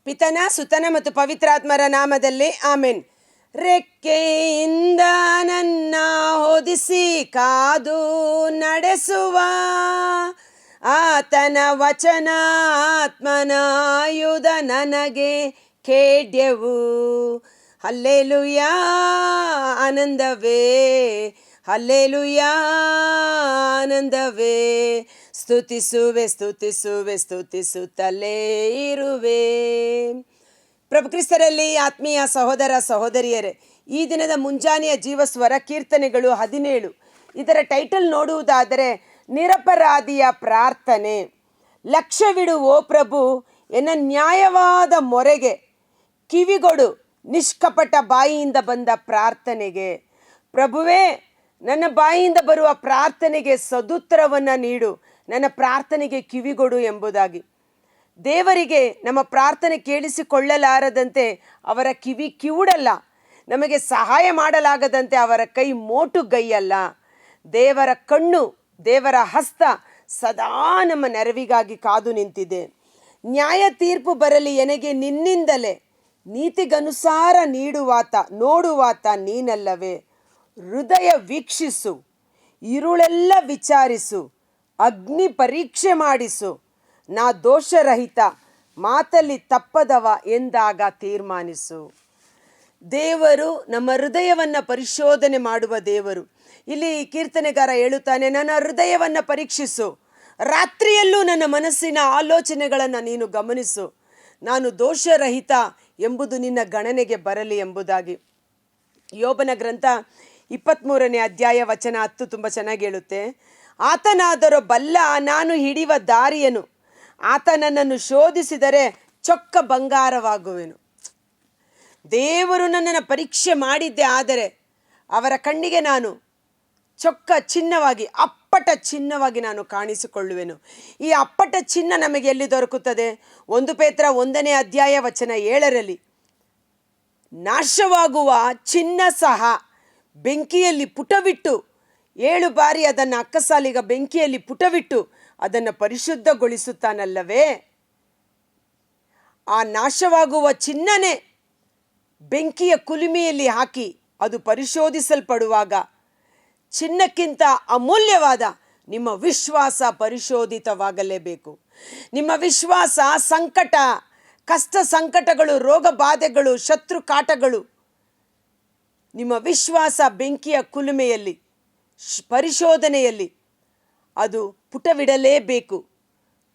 ಪಿತನ ಸುತನ ಮತ್ತು ಪವಿತ್ರಾತ್ಮರ ನಾಮದಲ್ಲಿ ಆಮೆನ್. ರೆಕ್ಕೆಯಿಂದ ನನ್ನ ಹೊದಿಸಿ ಕಾದು ನಡೆಸುವ ಆತನ ವಚನ ಆತ್ಮನ ಆಯುಧ ನನಗೆ ಖೇಡ್ಯವು. ಹಲ್ಲೆಲೂಯಾ ಆನಂದವೇ, ಹಲ್ಲೆಲೂಯಾ ಆನಂದವೇ, ಸ್ತುತಿಸುವೆ ಸ್ತುತಿಸುವೆ ಸ್ತುತಿಸುತ್ತಲೇ ಇರುವೆ. ಪ್ರಭು ಕ್ರಿಸ್ತರಲ್ಲಿ ಆತ್ಮೀಯ ಸಹೋದರ ಸಹೋದರಿಯರೇ, ಈ ದಿನದ ಮುಂಜಾನೆಯ ಜೀವಸ್ವರ ಕೀರ್ತನೆಗಳು 17. ಇದರ ಟೈಟಲ್ ನೋಡುವುದಾದರೆ ನಿರಪರಾಧಿಯ ಪ್ರಾರ್ಥನೆ. ಲಕ್ಷ್ಯವಿಡು ಓ ಪ್ರಭು, ಎನ್ನ ನ್ಯಾಯವಾದ ಮೊರೆಗೆ ಕಿವಿಗೊಡು, ನಿಷ್ಕಪಟ ಬಾಯಿಯಿಂದ ಬಂದ ಪ್ರಾರ್ಥನೆಗೆ. ಪ್ರಭುವೇ, ನನ್ನ ಬಾಯಿಯಿಂದ ಬರುವ ಪ್ರಾರ್ಥನೆಗೆ ಸದುತ್ತರವನ್ನು ನೀಡು, ನನ್ನ ಪ್ರಾರ್ಥನೆಗೆ ಕಿವಿಗೊಡು ಎಂಬುದಾಗಿ. ದೇವರಿಗೆ ನಮ್ಮ ಪ್ರಾರ್ಥನೆ ಕೇಳಿಸಿಕೊಳ್ಳಲಾರದಂತೆ ಅವರ ಕಿವಿ ಕಿವುಡಲ್ಲ, ನಮಗೆ ಸಹಾಯ ಮಾಡಲಾಗದಂತೆ ಅವರ ಕೈ ಮೋಟುಗೈಯಲ್ಲ. ದೇವರ ಕಣ್ಣು, ದೇವರ ಹಸ್ತ ಸದಾ ನಮ್ಮ ನೆರವಿಗಾಗಿ ಕಾದು ನಿಂತಿದೆ. ನ್ಯಾಯ ತೀರ್ಪು ಬರಲಿ ಎನಗೆ ನಿನ್ನಿಂದಲೇ, ನೀತಿಗನುಸಾರ ನೋಡುವಾತ ನೀನಲ್ಲವೇ. ಹೃದಯ ವೀಕ್ಷಿಸು, ಇರುಳೆಲ್ಲ ವಿಚಾರಿಸು, ಅಗ್ನಿ ಪರೀಕ್ಷೆ ಮಾಡಿಸು. ನಾ ದೋಷರಹಿತ, ಮಾತಲ್ಲಿ ತಪ್ಪದವ ಎಂದಾಗ ತೀರ್ಮಾನಿಸು. ದೇವರು ನಮ್ಮ ಹೃದಯವನ್ನು ಪರಿಶೋಧನೆ ಮಾಡುವ ದೇವರು. ಇಲ್ಲಿ ಕೀರ್ತನೆಗಾರ ಹೇಳುತ್ತಾನೆ, ನನ್ನ ಹೃದಯವನ್ನು ಪರೀಕ್ಷಿಸು, ರಾತ್ರಿಯಲ್ಲೂ ನನ್ನ ಮನಸ್ಸಿನ ಆಲೋಚನೆಗಳನ್ನು ನೀನು ಗಮನಿಸು, ನಾನು ದೋಷರಹಿತ ಎಂಬುದು ನಿನ್ನ ಗಣನೆಗೆ ಬರಲಿ ಎಂಬುದಾಗಿ. ಯೋಬನ ಗ್ರಂಥ 23ನೇ ಅಧ್ಯಾಯ ವಚನ 10 ತುಂಬ ಚೆನ್ನಾಗಿ ಹೇಳುತ್ತೆ. ಆತನಾದರೋ ಬಲ್ಲ, ನಾನು ಹಿಡಿಯುವ ದಾರಿಯನು, ಆತ ನನ್ನನ್ನು ಶೋಧಿಸಿದರೆ ಚೊಕ್ಕ ಬಂಗಾರವಾಗುವೆನು. ದೇವರು ನನ್ನನ್ನು ಪರೀಕ್ಷೆ ಮಾಡಿದ್ದೆ ಆದರೆ ಅವರ ಕಣ್ಣಿಗೆ ನಾನು ಚೊಕ್ಕ ಚಿನ್ನವಾಗಿ, ಅಪ್ಪಟ ಚಿನ್ನವಾಗಿ ನಾನು ಕಾಣಿಸಿಕೊಳ್ಳುವೆನು. ಈ ಅಪ್ಪಟ ಚಿನ್ನ ನಮಗೆ ಎಲ್ಲಿ ದೊರಕುತ್ತದೆ? 1 ಪೇತ್ರ 1ನೇ ಅಧ್ಯಾಯ ವಚನ 7ರಲ್ಲಿ, ನಾಶವಾಗುವ ಚಿನ್ನ ಸಹ ಬೆಂಕಿಯಲ್ಲಿ ಪುಟವಿಟ್ಟು 7 ಬಾರಿ ಅದನ್ನು ಅಕ್ಕಸಾಲಿಗ ಬೆಂಕಿಯಲ್ಲಿ ಪುಟವಿಟ್ಟು ಅದನ್ನು ಪರಿಶುದ್ಧಗೊಳಿಸುತ್ತಾನಲ್ಲವೇ. ಆ ನಾಶವಾಗುವ ಚಿನ್ನನೇ ಬೆಂಕಿಯ ಕುಲುಮೆಯಲ್ಲಿ ಹಾಕಿ ಅದು ಪರಿಶೋಧಿಸಲ್ಪಡುವಾಗ ಚಿನ್ನಕ್ಕಿಂತ ಅಮೂಲ್ಯವಾದ ನಿಮ್ಮ ವಿಶ್ವಾಸ ಪರಿಶೋಧಿತವಾಗಲೇಬೇಕು. ನಿಮ್ಮ ವಿಶ್ವಾಸ ಸಂಕಟ, ಕಷ್ಟ ಸಂಕಟಗಳು, ರೋಗ ಬಾಧೆಗಳು, ಶತ್ರು ಕಾಟಗಳು, ನಿಮ್ಮ ವಿಶ್ವಾಸ ಬೆಂಕಿಯ ಕುಲುಮೆಯಲ್ಲಿ ಪರಿಶೋಧನೆಯಲ್ಲಿ ಅದು ಪುಟವಿಡಲೇಬೇಕು.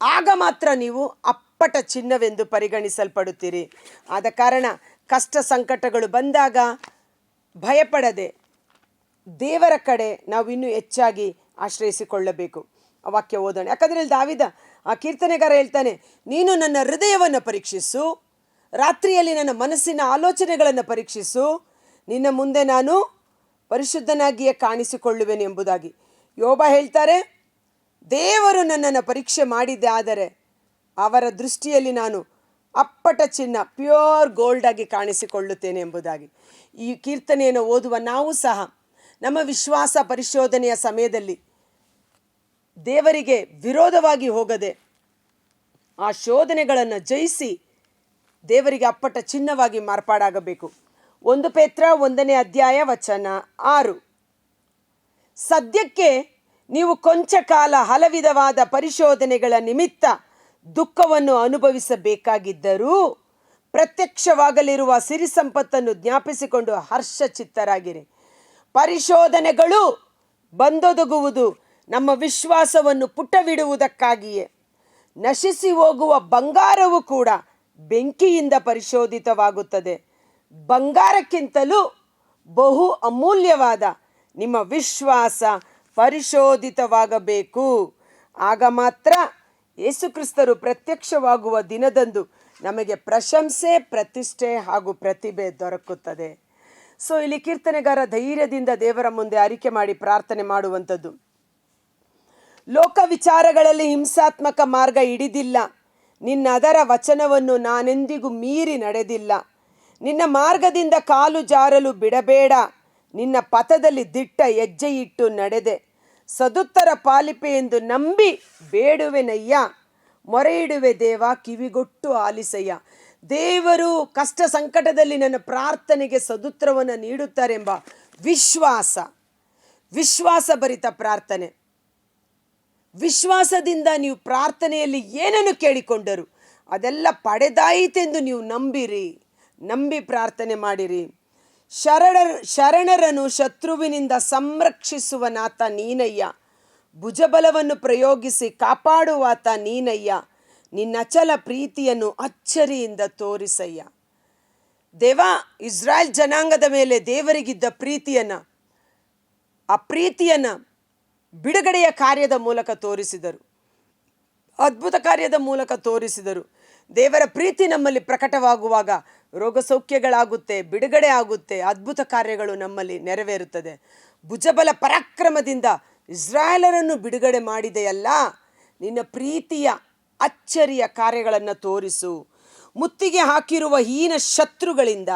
ಆಗ ಮಾತ್ರ ನೀವು ಅಪ್ಪಟ ಚಿನ್ನವೆಂದು ಪರಿಗಣಿಸಲ್ಪಡುತ್ತೀರಿ. ಆದ ಕಾರಣ ಕಷ್ಟ ಸಂಕಟಗಳು ಬಂದಾಗ ಭಯಪಡದೆ ದೇವರ ಕಡೆ ನಾವು ಇನ್ನೂ ಹೆಚ್ಚಾಗಿ ಆಶ್ರಯಿಸಿಕೊಳ್ಳಬೇಕು. ಆ ವಾಕ್ಯ ಓದೋಣ. ಯಾಕಂದರೆ ದಾವಿದ ಆ ಕೀರ್ತನೆಗಾರ ಹೇಳ್ತಾನೆ, ನೀನು ನನ್ನ ಹೃದಯವನ್ನು ಪರೀಕ್ಷಿಸು, ರಾತ್ರಿಯಲ್ಲಿ ನನ್ನ ಮನಸ್ಸಿನ ಆಲೋಚನೆಗಳನ್ನು ಪರೀಕ್ಷಿಸು, ನಿನ್ನ ಮುಂದೆ ನಾನು ಪರಿಶುದ್ಧನಾಗಿಯೇ ಕಾಣಿಸಿಕೊಳ್ಳುವೆನು ಎಂಬುದಾಗಿ. ಯೋಬ ಹೇಳ್ತಾರೆ, ದೇವರು ನನ್ನನ್ನು ಪರೀಕ್ಷೆ ಮಾಡಿದ್ದೆ ಆದರೆ ಅವರ ದೃಷ್ಟಿಯಲ್ಲಿ ನಾನು ಅಪ್ಪಟ ಚಿನ್ನ, ಪ್ಯೂರ್ ಗೋಲ್ಡ್ ಆಗಿ ಕಾಣಿಸಿಕೊಳ್ಳುತ್ತೇನೆ ಎಂಬುದಾಗಿ. ಈ ಕೀರ್ತನೆಯನ್ನು ಓದುವ ನಾವು ಸಹ ನಮ್ಮ ವಿಶ್ವಾಸ ಪರಿಶೋಧನೆಯ ಸಮಯದಲ್ಲಿ ದೇವರಿಗೆ ವಿರೋಧವಾಗಿ ಹೋಗದೆ ಆ ಶೋಧನೆಗಳನ್ನು ಜಯಿಸಿ ದೇವರಿಗೆ ಅಪ್ಪಟ ಚಿನ್ನವಾಗಿ ಮಾರ್ಪಾಡಾಗಬೇಕು. 1 ಪೇತ್ರ 1ನೇ ಅಧ್ಯಾಯ ವಚನ 6, ಸದ್ಯಕ್ಕೆ ನೀವು ಕೊಂಚ ಕಾಲ ಹಲವಿಧವಾದ ಪರಿಶೋಧನೆಗಳ ನಿಮಿತ್ತ ದುಃಖವನ್ನು ಅನುಭವಿಸಬೇಕಾಗಿದ್ದರೂ ಪ್ರತ್ಯಕ್ಷವಾಗಲಿರುವ ಸಿರಿ ಸಂಪತ್ತನ್ನು ಜ್ಞಾಪಿಸಿಕೊಂಡು ಹರ್ಷಚಿತ್ತರಾಗಿರಿ. ಪರಿಶೋಧನೆಗಳು ಬಂದೊದಗುವುದು ನಮ್ಮ ವಿಶ್ವಾಸವನ್ನು ಪುಟವಿಡುವುದಕ್ಕಾಗಿಯೇ. ನಶಿಸಿ ಹೋಗುವ ಬಂಗಾರವು ಕೂಡ ಬೆಂಕಿಯಿಂದ ಪರಿಶೋಧಿತವಾಗುತ್ತದೆ. ಬಂಗಾರಕ್ಕಿಂತಲೂ ಬಹು ಅಮೂಲ್ಯವಾದ ನಿಮ್ಮ ವಿಶ್ವಾಸ ಪರಿಶೋಧಿತವಾಗಬೇಕು. ಆಗ ಮಾತ್ರ ಯೇಸುಕ್ರಿಸ್ತರು ಪ್ರತ್ಯಕ್ಷವಾಗುವ ದಿನದಂದು ನಮಗೆ ಪ್ರಶಂಸೆ, ಪ್ರತಿಷ್ಠೆ ಹಾಗೂ ಪ್ರತಿಭೆ ದೊರಕುತ್ತದೆ. ಸೊ ಇಲ್ಲಿ ಕೀರ್ತನೆಗಾರ ಧೈರ್ಯದಿಂದ ದೇವರ ಮುಂದೆ ಅರಿಕೆ ಮಾಡಿ ಪ್ರಾರ್ಥನೆ ಮಾಡುವಂಥದ್ದು. ಲೋಕ ವಿಚಾರಗಳಲ್ಲಿ ಹಿಂಸಾತ್ಮಕ ಮಾರ್ಗ ಹಿಡಿದಿಲ್ಲ, ನಿನ್ನದರ ವಚನವನ್ನು ನಾನೆಂದಿಗೂ ಮೀರಿ ನಡೆದಿಲ್ಲ. ನಿನ್ನ ಮಾರ್ಗದಿಂದ ಕಾಲು ಜಾರಲು ಬಿಡಬೇಡ, ನಿನ್ನ ಪಥದಲ್ಲಿ ದಿಟ್ಟ ಹೆಜ್ಜೆ ಇಟ್ಟು ನಡೆದೆ. ಸದುತ್ತರ ಪಾಲಿಪೆ ಎಂದು ನಂಬಿ ಬೇಡುವೆನಯ್ಯ, ಮೊರೆಯಿಡುವೆ ದೇವ ಕಿವಿಗೊಟ್ಟು ಆಲಿಸಯ್ಯ. ದೇವರು ಕಷ್ಟ ಸಂಕಟದಲ್ಲಿ ನನ್ನ ಪ್ರಾರ್ಥನೆಗೆ ಸದುತ್ತರವನ್ನು ನೀಡುತ್ತಾರೆಂಬ ವಿಶ್ವಾಸಭರಿತ ಪ್ರಾರ್ಥನೆ. ವಿಶ್ವಾಸದಿಂದ ನೀವು ಪ್ರಾರ್ಥನೆಯಲ್ಲಿ ಏನನ್ನು ಕೇಳಿಕೊಂಡರು ಅದೆಲ್ಲ ಪಡೆದಾಯಿತೆಂದು ನೀವು ನಂಬಿ ಪ್ರಾರ್ಥನೆ ಮಾಡಿರಿ. ಶರಣರನ್ನು ಶತ್ರುವಿನಿಂದ ಸಂರಕ್ಷಿಸುವನಾತ ನೀನಯ್ಯ, ಭುಜಬಲವನ್ನು ಪ್ರಯೋಗಿಸಿ ಕಾಪಾಡುವಾತ ನೀನಯ್ಯ, ನಿನ್ನಚಲ ಪ್ರೀತಿಯನ್ನು ಅಚ್ಚರಿಯಿಂದ ತೋರಿಸಯ್ಯ. ದೇವ, ಇಸ್ರಾಯೇಲ್ ಜನಾಂಗದ ಮೇಲೆ ದೇವರಿಗಿದ್ದ ಆ ಪ್ರೀತಿಯನ್ನು ಬಿಡುಗಡೆಯ ಕಾರ್ಯದ ಮೂಲಕ ತೋರಿಸಿದರು, ಅದ್ಭುತ ಕಾರ್ಯದ ಮೂಲಕ ತೋರಿಸಿದರು. ದೇವರ ಪ್ರೀತಿ ನಮ್ಮಲ್ಲಿ ಪ್ರಕಟವಾಗುವಾಗ ರೋಗ ಸೌಖ್ಯಗಳಾಗುತ್ತೆ, ಬಿಡುಗಡೆ ಆಗುತ್ತೆ, ಅದ್ಭುತ ಕಾರ್ಯಗಳು ನಮ್ಮಲ್ಲಿ ನೆರವೇರುತ್ತದೆ. ಭುಜಬಲ ಪರಾಕ್ರಮದಿಂದ ಇಸ್ರಾಯೇಲರನ್ನು ಬಿಡುಗಡೆ ಮಾಡಿದೆಯಲ್ಲ, ನಿನ್ನ ಪ್ರೀತಿಯ ಅಚ್ಚರಿಯ ಕಾರ್ಯಗಳನ್ನು ತೋರಿಸು. ಮುತ್ತಿಗೆ ಹಾಕಿರುವ ಹೀನ ಶತ್ರುಗಳಿಂದ,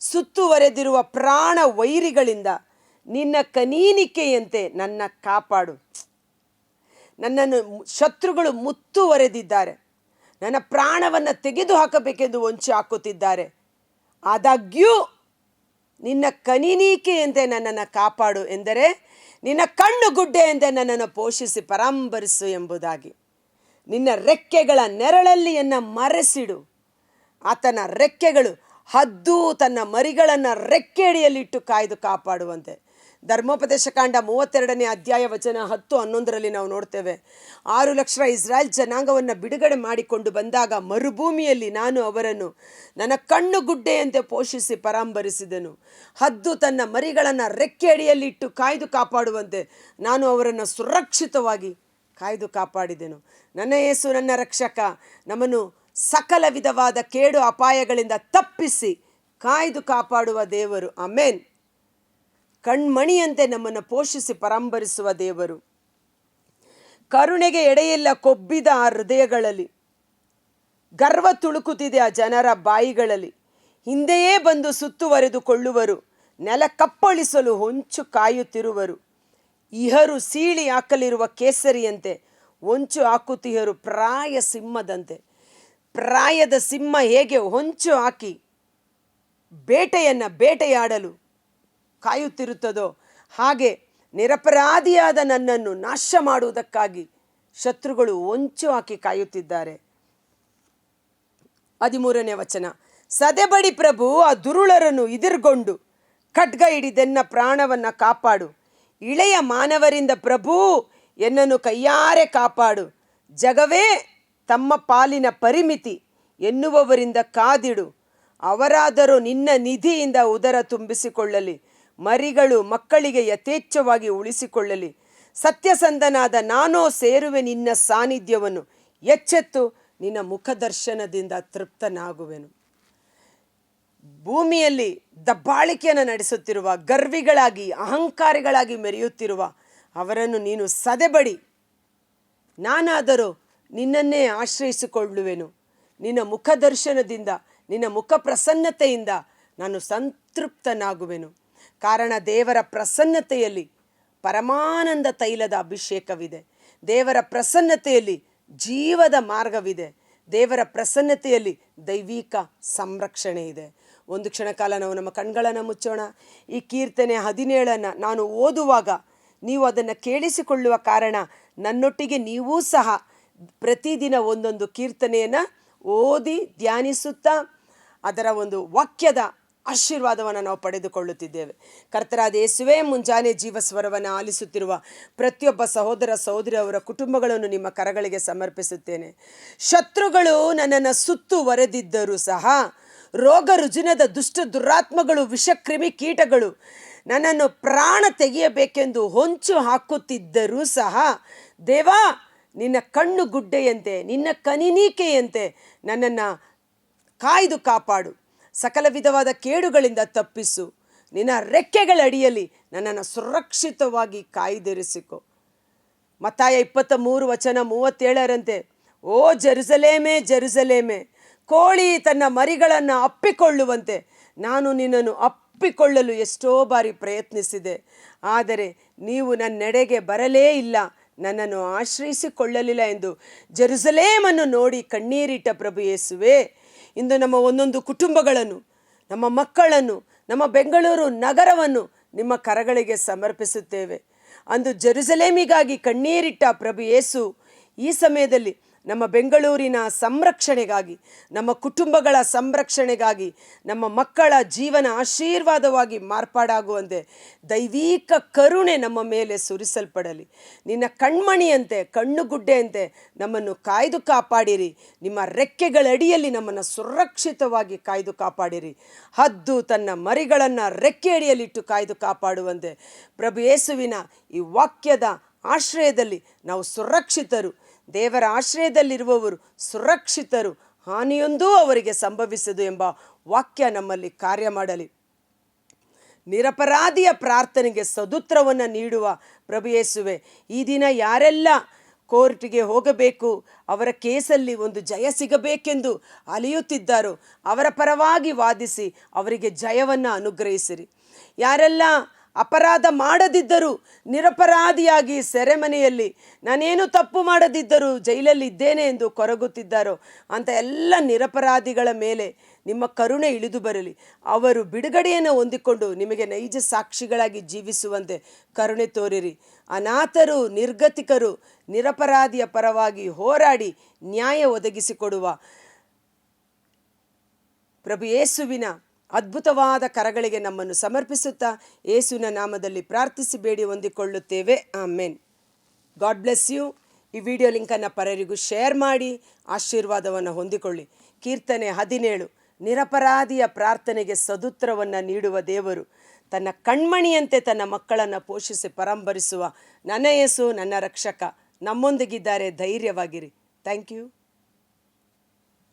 ಸುತ್ತುವರೆದಿರುವ ಪ್ರಾಣ ವೈರಿಗಳಿಂದ ನಿನ್ನ ಕನೀನಿಕೆಯಂತೆ ನನ್ನ ಕಾಪಾಡು. ನನ್ನನ್ನು ಶತ್ರುಗಳು ಮುತ್ತುವರೆದಿದ್ದಾರೆ, ನನ್ನ ಪ್ರಾಣವನ್ನು ತೆಗೆದು ಹಾಕಬೇಕೆಂದು ಹೊಂಚು ಹಾಕುತ್ತಿದ್ದಾರೆ. ಆದಾಗ್ಯೂ ನಿನ್ನ ಕನಿನಿಕೆಯಂತೆ ನನ್ನನ್ನು ಕಾಪಾಡು ಎಂದರೆ ನಿನ್ನ ಕಣ್ಣು ಗುಡ್ಡೆಯಂತೆ ನನ್ನನ್ನು ಪೋಷಿಸಿ ಪರಾಂಬರಿಸು ಎಂಬುದಾಗಿ. ನಿನ್ನ ರೆಕ್ಕೆಗಳ ನೆರಳಲ್ಲಿ ಮರೆಸಿಡು. ಆತನ ರೆಕ್ಕೆಗಳು ಹದ್ದು ತನ್ನ ಮರಿಗಳನ್ನು ರೆಕ್ಕೆಡಿಯಲ್ಲಿಟ್ಟು ಕಾಯ್ದು ಕಾಪಾಡುವಂತೆ. ಧರ್ಮೋಪದೇಶ ಕಾಂಡ 32ನೇ ಅಧ್ಯಾಯ ವಚನ 10-11 ನಾವು ನೋಡ್ತೇವೆ. 6 ಲಕ್ಷ ಇಸ್ರಾಯೇಲ್ ಜನಾಂಗವನ್ನು ಬಿಡುಗಡೆ ಮಾಡಿಕೊಂಡು ಬಂದಾಗ ಮರುಭೂಮಿಯಲ್ಲಿ ನಾನು ಅವರನ್ನು ನನ್ನ ಕಣ್ಣು ಗುಡ್ಡೆಯಂತೆ ಪೋಷಿಸಿ ಪರಾಂಬರಿಸಿದೆನು. ಹದ್ದು ತನ್ನ ಮರಿಗಳನ್ನು ರೆಕ್ಕೆಡಿಯಲ್ಲಿಟ್ಟು ಕಾಯ್ದು ಕಾಪಾಡುವಂತೆ ನಾನು ಅವರನ್ನು ಸುರಕ್ಷಿತವಾಗಿ ಕಾಯ್ದು ಕಾಪಾಡಿದೆನು. ನನ್ನ ಯೇಸು ನನ್ನ ರಕ್ಷಕ ನಮ್ಮನ್ನು ಸಕಲ ವಿಧವಾದ ಕೇಡು ಅಪಾಯಗಳಿಂದ ತಪ್ಪಿಸಿ ಕಾಯ್ದು ಕಾಪಾಡುವ ದೇವರು. ಆಮೆನ್. ಕಣ್ಮಣಿಯಂತೆ ನಮ್ಮನ್ನು ಪೋಷಿಸಿ ಪರಾಂಬರಿಸುವ ದೇವರು. ಕರುಣೆಗೆ ಎಡೆಯಿಲ್ಲ ಕೊಬ್ಬಿದ ಆ ಹೃದಯಗಳಲ್ಲಿ, ಗರ್ವ ತುಳುಕುತ್ತಿದೆ ಆ ಜನರ ಬಾಯಿಗಳಲ್ಲಿ. ಹಿಂದೆಯೇ ಬಂದು ಸುತ್ತುವರೆದುಕೊಳ್ಳುವರು, ನೆಲ ಕಪ್ಪಳಿಸಲು ಹೊಂಚು ಕಾಯುತ್ತಿರುವರು. ಇಹರು ಸೀಳಿ ಹಾಕಲಿರುವ ಕೇಸರಿಯಂತೆ ಹೊಂಚು ಹಾಕುತ್ತಿಹರು ಪ್ರಾಯ ಸಿಂಹದಂತೆ. ಪ್ರಾಯದ ಸಿಂಹ ಹೇಗೆ ಹೊಂಚು ಹಾಕಿ ಬೇಟೆಯಾಡಲು ಕಾಯುತ್ತಿರುತ್ತದೋ ಹಾಗೆ ನಿರಪರಾಧಿಯಾದ ನನ್ನನ್ನು ನಾಶ ಮಾಡುವುದಕ್ಕಾಗಿ ಶತ್ರುಗಳು ಹೊಂಚು ಹಾಕಿ ಕಾಯುತ್ತಿದ್ದಾರೆ. 13ನೇ ವಚನ. ಸದೆಬಡಿ ಪ್ರಭು, ಆ ದುರುಳರನ್ನು ಎದುರುಗೊಂಡು ಖಡ್ಗ ಹಿಡಿದೆನ್ನ ಪ್ರಾಣವನ್ನು ಕಾಪಾಡು. ಇಳೆಯ ಮಾನವರಿಂದ ಪ್ರಭು ಎನ್ನನ್ನು ಕೈಯಾರೆ ಕಾಪಾಡು. ಜಗವೇ ತಮ್ಮ ಪಾಲಿನ ಪರಿಮಿತಿ ಎನ್ನುವವರಿಂದ ಕಾದಿಡು. ಅವರಾದರೂ ನಿನ್ನ ನಿಧಿಯಿಂದ ಉದರ ತುಂಬಿಸಿಕೊಳ್ಳಲಿ, ಮರಿಗಳು ಮಕ್ಕಳಿಗೆ ಯಥೇಚ್ಛವಾಗಿ ಉಳಿಸಿಕೊಳ್ಳಲಿ. ಸತ್ಯಸಂಧನಾದ ನಾನೋ ಸೇರುವೆ ನಿನ್ನ ಸಾನ್ನಿಧ್ಯವನ್ನು, ಎಚ್ಚೆತ್ತು ನಿನ್ನ ಮುಖದರ್ಶನದಿಂದ ತೃಪ್ತನಾಗುವೆನು. ಭೂಮಿಯಲ್ಲಿ ದಬ್ಬಾಳಿಕೆಯನ್ನು ನಡೆಸುತ್ತಿರುವ, ಗರ್ವಿಗಳಾಗಿ ಅಹಂಕಾರಿಗಳಾಗಿ ಮೆರೆಯುತ್ತಿರುವ ಅವರನ್ನು ನೀನು ಸದೆಬಡಿ. ನಾನಾದರೂ ನಿನ್ನನ್ನೇ ಆಶ್ರಯಿಸಿಕೊಳ್ಳುವೆನು. ನಿನ್ನ ಮುಖದರ್ಶನದಿಂದ, ನಿನ್ನ ಮುಖ ಪ್ರಸನ್ನತೆಯಿಂದ ನಾನು ಸಂತೃಪ್ತನಾಗುವೆನು. ಕಾರಣ ದೇವರ ಪ್ರಸನ್ನತೆಯಲ್ಲಿ ಪರಮಾನಂದ ತೈಲದ ಅಭಿಷೇಕವಿದೆ. ದೇವರ ಪ್ರಸನ್ನತೆಯಲ್ಲಿ ಜೀವದ ಮಾರ್ಗವಿದೆ. ದೇವರ ಪ್ರಸನ್ನತೆಯಲ್ಲಿ ದೈವಿಕ ಸಂರಕ್ಷಣೆ ಇದೆ. ಒಂದು ಕ್ಷಣ ಕಾಲ ನಾವು ನಮ್ಮ ಕಣ್ಗಳನ್ನು ಮುಚ್ಚೋಣ. ಈ ಕೀರ್ತನೆ 17 ನಾನು ಓದುವಾಗ ನೀವು ಅದನ್ನು ಕೇಳಿಸಿಕೊಳ್ಳುವ ಕಾರಣ ನನ್ನೊಟ್ಟಿಗೆ ನೀವೂ ಸಹ ಪ್ರತಿದಿನ ಒಂದೊಂದು ಕೀರ್ತನೆಯನ್ನು ಓದಿ ಧ್ಯಾನಿಸುತ್ತಾ ಅದರ ಒಂದು ವಾಕ್ಯದ ಆಶೀರ್ವಾದವನ್ನು ನಾವು ಪಡೆದುಕೊಳ್ಳುತ್ತಿದ್ದೇವೆ. ಕರ್ತರಾದ ಯೇಸುವೇ, ಮುಂಜಾನೆ ಜೀವಸ್ವರವನ್ನು ಆಲಿಸುತ್ತಿರುವ ಪ್ರತಿಯೊಬ್ಬ ಸಹೋದರ ಸಹೋದರಿ ಅವರ ಕುಟುಂಬಗಳನ್ನು ನಿಮ್ಮ ಕರಗಳಿಗೆ ಸಮರ್ಪಿಸುತ್ತೇನೆ. ಶತ್ರುಗಳು ನನ್ನನ್ನು ಸುತ್ತುವರೆದಿದ್ದರೂ ಸಹ, ರೋಗ ರುಜಿನದ ದುಷ್ಟ ದುರಾತ್ಮಗಳು, ವಿಷಕ್ರಿಮಿ ಕೀಟಗಳು ನನ್ನನ್ನು ಪ್ರಾಣ ತೆಗೆಯಬೇಕೆಂದು ಹೊಂಚು ಹಾಕುತ್ತಿದ್ದರೂ ಸಹ, ದೇವಾ ನಿನ್ನ ಕಣ್ಣು ಗುಡ್ಡೆಯಂತೆ, ನಿನ್ನ ಕನಿನಿಕೆಯಂತೆ ನನ್ನನ್ನು ಕಾಯ್ದು ಕಾಪಾಡು. ಸಕಲ ವಿಧವಾದ ಕೇಡುಗಳಿಂದ ತಪ್ಪಿಸು. ನಿನ್ನ ರೆಕ್ಕೆಗಳ ಅಡಿಯಲ್ಲಿ ನನ್ನನ್ನು ಸುರಕ್ಷಿತವಾಗಿ ಕಾಯ್ದಿರಿಸಿಕೊ. ಮತ್ತಾಯ 23:37 ಓ ಜೆರುಸಲೇಮೇ, ಜೆರುಸಲೇಮೇ, ಕೋಳಿ ತನ್ನ ಮರಿಗಳನ್ನು ಅಪ್ಪಿಕೊಳ್ಳುವಂತೆ ನಾನು ನಿನ್ನನ್ನು ಅಪ್ಪಿಕೊಳ್ಳಲು ಎಷ್ಟೋ ಬಾರಿ ಪ್ರಯತ್ನಿಸಿದೆ, ಆದರೆ ನೀವು ನನ್ನೆಡೆಗೆ ಬರಲೇ ಇಲ್ಲ, ನನ್ನನ್ನು ಆಶ್ರಯಿಸಿಕೊಳ್ಳಲಿಲ್ಲ ಎಂದು ಜೆರುಸಲೇಮನ್ನು ನೋಡಿ ಕಣ್ಣೀರಿಟ್ಟ ಪ್ರಭು ಯೇಸುವೆ, ಇಂದು ನಮ್ಮ ಒಂದೊಂದು ಕುಟುಂಬಗಳನ್ನು, ನಮ್ಮ ಮಕ್ಕಳನ್ನು, ನಮ್ಮ ಬೆಂಗಳೂರು ನಗರವನ್ನು ನಿಮ್ಮ ಕರಗಳಿಗೆ ಸಮರ್ಪಿಸುತ್ತೇವೆ. ಅಂದು ಜೆರುಸಲೇಮಿಗಾಗಿ ಕಣ್ಣೀರಿಟ್ಟ ಪ್ರಭು ಯೇಸು ಈ ಸಮಯದಲ್ಲಿ ನಮ್ಮ ಬೆಂಗಳೂರಿನ ಸಂರಕ್ಷಣೆಗಾಗಿ, ನಮ್ಮ ಕುಟುಂಬಗಳ ಸಂರಕ್ಷಣೆಗಾಗಿ, ನಮ್ಮ ಮಕ್ಕಳ ಜೀವನ ಆಶೀರ್ವಾದವಾಗಿ ಮಾರ್ಪಾಡಾಗುವಂತೆ ದೈವಿಕ ಕರುಣೆ ನಮ್ಮ ಮೇಲೆ ಸುರಿಸಲ್ಪಡಲಿ. ನಿನ್ನ ಕಣ್ಮಣಿಯಂತೆ, ಕಣ್ಣುಗುಡ್ಡೆಯಂತೆ ನಮ್ಮನ್ನು ಕಾಯ್ದು ಕಾಪಾಡಿರಿ. ನಿಮ್ಮ ರೆಕ್ಕೆಗಳಡಿಯಲ್ಲಿ ನಮ್ಮನ್ನು ಸುರಕ್ಷಿತವಾಗಿ ಕಾಯ್ದು ಕಾಪಾಡಿರಿ. ಹದ್ದು ತನ್ನ ಮರಿಗಳನ್ನು ರೆಕ್ಕೆ ಅಡಿಯಲ್ಲಿಟ್ಟು ಕಾಯ್ದು ಕಾಪಾಡುವಂತೆ ಪ್ರಭು ಯೇಸುವಿನ ಈ ವಾಕ್ಯದ ಆಶ್ರಯದಲ್ಲಿ ನಾವು ಸುರಕ್ಷಿತರು. ದೇವರ ಆಶ್ರಯದಲ್ಲಿರುವವರು ಸುರಕ್ಷಿತರು, ಹಾನಿಯೊಂದೂ ಅವರಿಗೆ ಸಂಭವಿಸದು ಎಂಬ ವಾಕ್ಯ ನಮ್ಮಲ್ಲಿ ಕಾರ್ಯ ಮಾಡಲಿ. ನಿರಪರಾಧಿಯ ಪ್ರಾರ್ಥನೆಗೆ ಸದುತ್ತರವನ್ನು ನೀಡುವ ಪ್ರಭು ಯೇಸುವೆ, ಈ ದಿನ ಯಾರೆಲ್ಲ ಕೋರ್ಟಿಗೆ ಹೋಗಬೇಕು, ಅವರ ಕೇಸಲ್ಲಿ ಒಂದು ಜಯ ಸಿಗಬೇಕೆಂದು ಅಲೆಯುತ್ತಿದ್ದಾರೋ ಅವರ ಪರವಾಗಿ ವಾದಿಸಿ ಅವರಿಗೆ ಜಯವನ್ನು ಅನುಗ್ರಹಿಸಿರಿ. ಯಾರೆಲ್ಲ ಅಪರಾಧ ಮಾಡದಿದ್ದರೂ ನಿರಪರಾಧಿಯಾಗಿ ಸೆರೆಮನೆಯಲ್ಲಿ ನಾನೇನು ತಪ್ಪು ಮಾಡದಿದ್ದರೂ ಜೈಲಲ್ಲಿ ಇದ್ದೇನೆ ಎಂದು ಕೊರಗುತ್ತಿದ್ದಾರೋ ಅಂಥ ಎಲ್ಲ ನಿರಪರಾಧಿಗಳ ಮೇಲೆ ನಿಮ್ಮ ಕರುಣೆ ಇಳಿದು ಬರಲಿ. ಅವರು ಬಿಡುಗಡೆಯನ್ನು ಹೊಂದಿಕೊಂಡು ನಿಮಗೆ ನೈಜ ಸಾಕ್ಷಿಗಳಾಗಿ ಜೀವಿಸುವಂತೆ ಕರುಣೆ ತೋರಿರಿ. ಅನಾಥರು, ನಿರ್ಗತಿಕರು, ನಿರಪರಾಧಿಯ ಪರವಾಗಿ ಹೋರಾಡಿ ನ್ಯಾಯ ಒದಗಿಸಿಕೊಡುವ ಪ್ರಭು ಯೇಸುವಿನ ಅದ್ಭುತವಾದ ಕರಗಳಿಗೆ ನಮ್ಮನ್ನು ಸಮರ್ಪಿಸುತ್ತಾ ಯೇಸುವಿನ ನಾಮದಲ್ಲಿ ಪ್ರಾರ್ಥಿಸಿ ಬೇಡಿ ಹೊಂದಿಕೊಳ್ಳುತ್ತೇವೆ. ಆಮೇನ್. God bless you. ಈ ವಿಡಿಯೋ ಲಿಂಕನ್ನು ಪರರಿಗೂ ಶೇರ್ ಮಾಡಿ ಆಶೀರ್ವಾದವನ್ನು ಹೊಂದಿಕೊಳ್ಳಿ. ಕೀರ್ತನೆ 17, ನಿರಪರಾಧಿಯ ಪ್ರಾರ್ಥನೆಗೆ ಸದುತ್ತರವನ್ನು ನೀಡುವ ದೇವರು ತನ್ನ ಕಣ್ಮಣಿಯಂತೆ ತನ್ನ ಮಕ್ಕಳನ್ನು ಪೋಷಿಸಿ ಪರಂಬರಿಸುವ ನನ್ನ ಯೇಸು ನನ್ನ ರಕ್ಷಕ ನಮ್ಮೊಂದಿಗಿದ್ದಾರೆ. ಧೈರ್ಯವಾಗಿರಿ. Thank you.